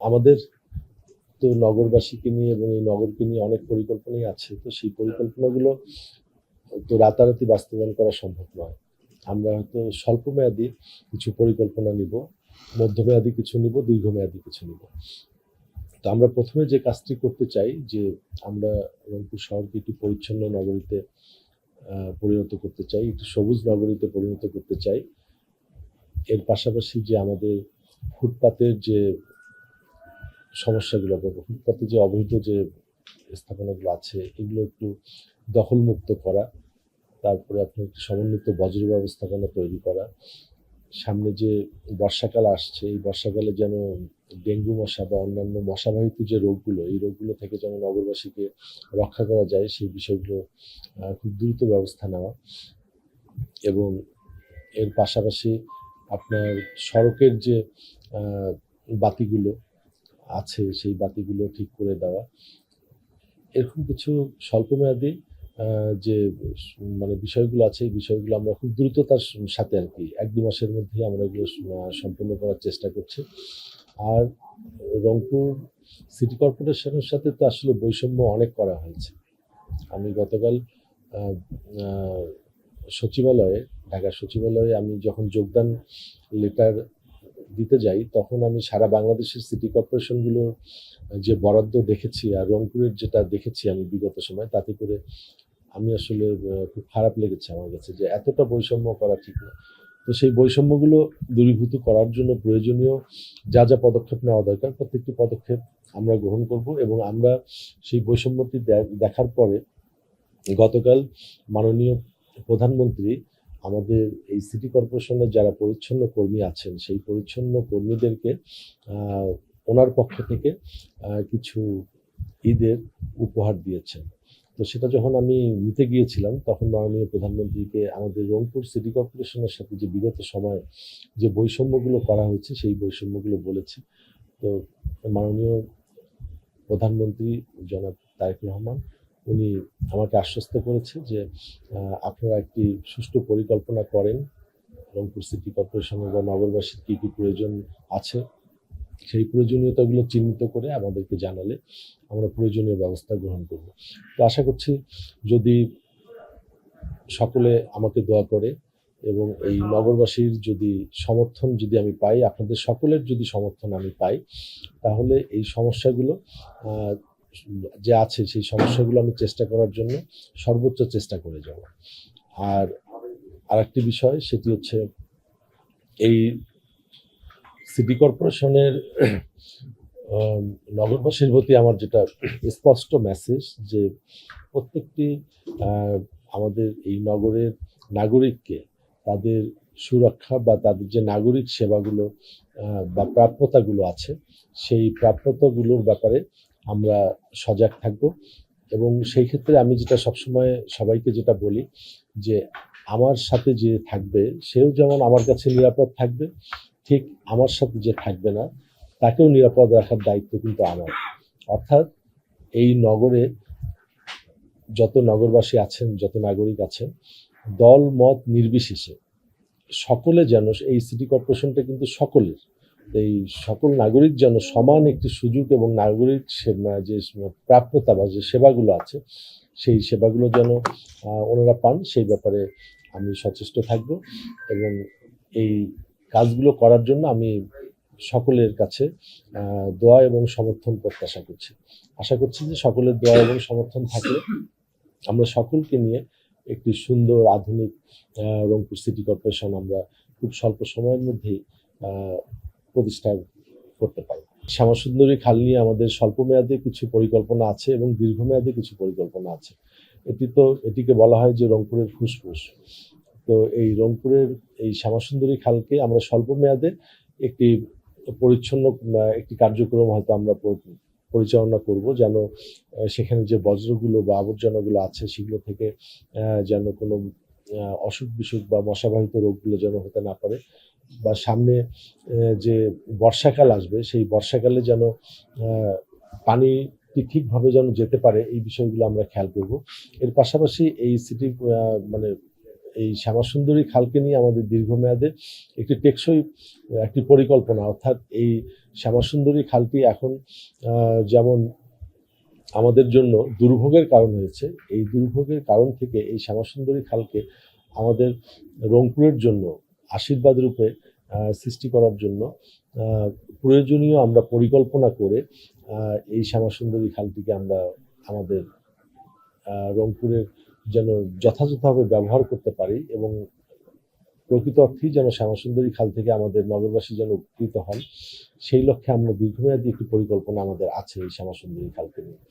আমাদের তো নগরবাসীকে নিয়ে এবং এই নগরকে নিয়ে অনেক পরিকল্পনাই আছে। তো সেই পরিকল্পনাগুলো তো রাতারাতি বাস্তবায়ন করা সম্ভব নয়। আমরা হয়তো স্বল্পমেয়াদী কিছু পরিকল্পনা নিব, মধ্যমেয়াদী কিছু নিব, দীর্ঘমেয়াদী কিছু নিব। তো আমরা ১ম এ যে কাজটি করতে চাই যে আমরা রংপুর শহরকে একটি পরিচ্ছন্ন নগরীতে পরিণত করতে চাই, একটি সবুজ নগরীতে পরিণত করতে চাই। এর পাশাপাশি যে আমাদের ফুটপাতের যে সমস্যাগুলো বা ফুটপাতে যে অবৈধ যে স্থাপনাগুলো আছে এগুলো একটু দখলমুক্ত করা। তারপরে আপনার একটি সমন্বিত বজ্র ব্যবস্থাপনা তৈরি করা। সামনে যে বর্ষাকাল আসছে, এই বর্ষাকালে যেন ডেঙ্গু মশা বা অন্যান্য মশাবাহিত যে রোগগুলো, এই রোগগুলো থেকে যেন নগরবাসীকে রক্ষা করা যায় সেই বিষয়গুলো খুব দ্রুত ব্যবস্থা নেওয়া। এবং এর পাশাপাশি আপনার সড়কের যে আ বাতিগুলো আছে সেই বাতিগুলো ঠিক করে দেওয়া। এরকম কিছু স্বল্পমেয়াদী আ যে মানে বিষয়গুলো আছে, এই বিষয়গুলো আমরা খুব দ্রুততার সাথে আরকি ১-২ মাসের মধ্যেই আমরা এগুলো সম্পূর্ণ করার চেষ্টা করছি। আর রংপুর সিটি কর্পোরেশনের সাথে তো আসলে বৈষম্য অনেক করা হয়েছে। আমি গতকাল আ আ সচিবালয়ে, ঢাকা সচিবালয়ে আমি যখন যোগদান লেটার দিতে যাই, তখন আমি সারা বাংলাদেশের সিটি কর্পোরেশনগুলোর যে বরাদ্দ দেখেছি আর রংপুরের যেটা দেখেছি আমি বিগত সময়ে, তাতে করে আমি আসলে খুব খারাপ লেগেছে আমার কাছে যে এতটা বৈষম্য করা ঠিক না। তো সেই বৈষম্যগুলো দূরীভূত করার জন্য প্রয়োজনীয় যা পদক্ষেপ নেওয়া দরকার, প্রত্যেকটি পদক্ষেপ আমরা গ্রহণ করব এবং আমরা সেই বৈষম্যটি দেখার পরে গতকাল মাননীয় প্রধানমন্ত্রী আমাদের এই সিটি কর্পোরেশনের যারা পরিচ্ছন্ন কর্মী আছেন, সেই পরিচ্ছন্ন কর্মীদেরকে আ ওনার পক্ষ থেকে কিছু ঈদের উপহার দিয়েছেন। তো সেটা যখন আমি নিতে গিয়েছিলাম, তখন মাননীয় প্রধানমন্ত্রীকে আমাদের রংপুর সিটি কর্পোরেশনের সাথে যে বিগত সময়ে যে বৈষম্যগুলো করা হয়েছে, সেই বৈষম্যগুলো বলেছি। তো মাননীয় প্রধানমন্ত্রী জনাব তারেক রহমান উনি আমাকে আশ্বস্ত করেছে যে আপনারা একটি সুষ্ঠু পরিকল্পনা করেন। রংপুর সিটি কর্পোরেশনের বা নগরবাসীর কী প্রয়োজন আছে, সেই প্রয়োজনীয়তাগুলো চিহ্নিত করে আমাদেরকে জানালে আমরা প্রয়োজনীয় ব্যবস্থা গ্রহণ করব। তো আশা করছি যদি সকলে আমাকে দোয়া করে এবং এই নগরবাসীর যদি সমর্থন যদি আমি পাই, আপনাদের সকলের যদি সমর্থন আমি পাই, তাহলে এই সমস্যাগুলো আ যে আছে সেই সমস্যাগুলো আমি চেষ্টা করার জন্য সর্বোচ্চ চেষ্টা করে যাব। আর আরেকটি বিষয় সেটি হচ্ছে এই সিটি কর্পোরেশনের নগরবাসীর প্রতি আমার যেটা স্পষ্ট মেসেজ যে প্রত্যেকটি আমাদের এই নগরের নাগরিককে তাদের সুরক্ষা বা তাদের যে নাগরিক সেবাগুলো বা প্রাপ্যতাগুলো আছে, সেই প্রাপ্যতাগুলোর ব্যাপারে আমরা সজাগ থাকব এবং সেই ক্ষেত্রে আমি যেটা সবসময় সবাইকে যেটা বলি যে আমার সাথে যে থাকবে সেও যেমন আমার কাছে নিরাপদ থাকবে, ঠিক আমার সাথে যে থাকবে না তাকেও নিরাপদ রাখার দায়িত্ব কিন্তু আমার। অর্থাৎ এই নগরে যত নগরবাসী আছেন, যত নাগরিক আছেন, দল মত নির্বিশেষে সকলে যেন এই সিটি কর্পোরেশনটা কিন্তু সকলের। এই সকল নাগরিক যেন সমান একটি সুযোগ এবং নাগরিক যে প্রাপ্যতা বা যে সেবাগুলো আছে, সেই সেবাগুলো যেন ওনারা পান সেই ব্যাপারে আমি সচেষ্ট থাকব এবং এই কাজগুলো করার জন্য আমি সকলের কাছে দোয়া এবং সমর্থন প্রত্যাশা করছি। আশা করছি যে সকলের দোয়া এবং সমর্থন থাকলে আমরা সকলকে নিয়ে একটি সুন্দর আধুনিক রংপুর সিটি কর্পোরেশন আমরা খুব স্বল্প সময়ের মধ্যেই প্রতিষ্ঠা করতে পারব। শ্যামাসুন্দরী খাল নিয়ে আমাদের স্বল্পমেয়াদী কিছু পরিকল্পনা আছে এবং দীর্ঘমেয়াদী কিছু পরিকল্পনা আছে। এটিকে বলা হয় যে রংপুরের ফুসফুস। তো এই রংপুরের এই শ্যামাসুন্দরী খালকে আমরা স্বল্প মেয়াদে একটি পরিচ্ছন্ন একটি কার্যক্রম হয়তো আমরা পরিচালনা করব, যেন সেখানে যে বজ্রগুলো বা আবর্জনাগুলো আছে সেগুলো থেকে যেন কোনো অসুখ-বিসুখ বা মশাবাহিত রোগগুলো যেন হতে না পারে, বা সামনে যে বর্ষাকাল আসবে সেই বর্ষাকালে যেন পানিটি ঠিকভাবে যেন যেতে পারে, এই বিষয়গুলো আমরা খেয়াল করব। এর পাশাপাশি এই সিটি মানে এই শ্যামাসুন্দরী খালকে নিয়ে আমাদের দীর্ঘমেয়াদে একটি টেকসই একটি পরিকল্পনা, অর্থাৎ এই শ্যামাসুন্দরী খালটি এখন যেমন আমাদের জন্য দুর্ভোগের কারণ হয়েছে, এই দুর্ভোগের কারণ থেকে এই শ্যামাসুন্দরী খালকে আমাদের রংপুরের জন্য আশীর্বাদ রূপে সৃষ্টি করার জন্য প্রয়োজনীয় আমরা পরিকল্পনা করে এই শ্যামাসুন্দরী খালটিকে আমরা আমাদের রংপুরের যেন যথাযথভাবে ব্যবহার করতে পারি এবং প্রকৃত অর্থেই যেন শ্যামাসুন্দরী খাল থেকে আমাদের নগরবাসী যেন উপকৃত হন, সেই লক্ষ্যে আমরা দীর্ঘমেয়াদী একটি পরিকল্পনা আমাদের আছে এই শ্যামাসুন্দরী খালকে নিয়ে।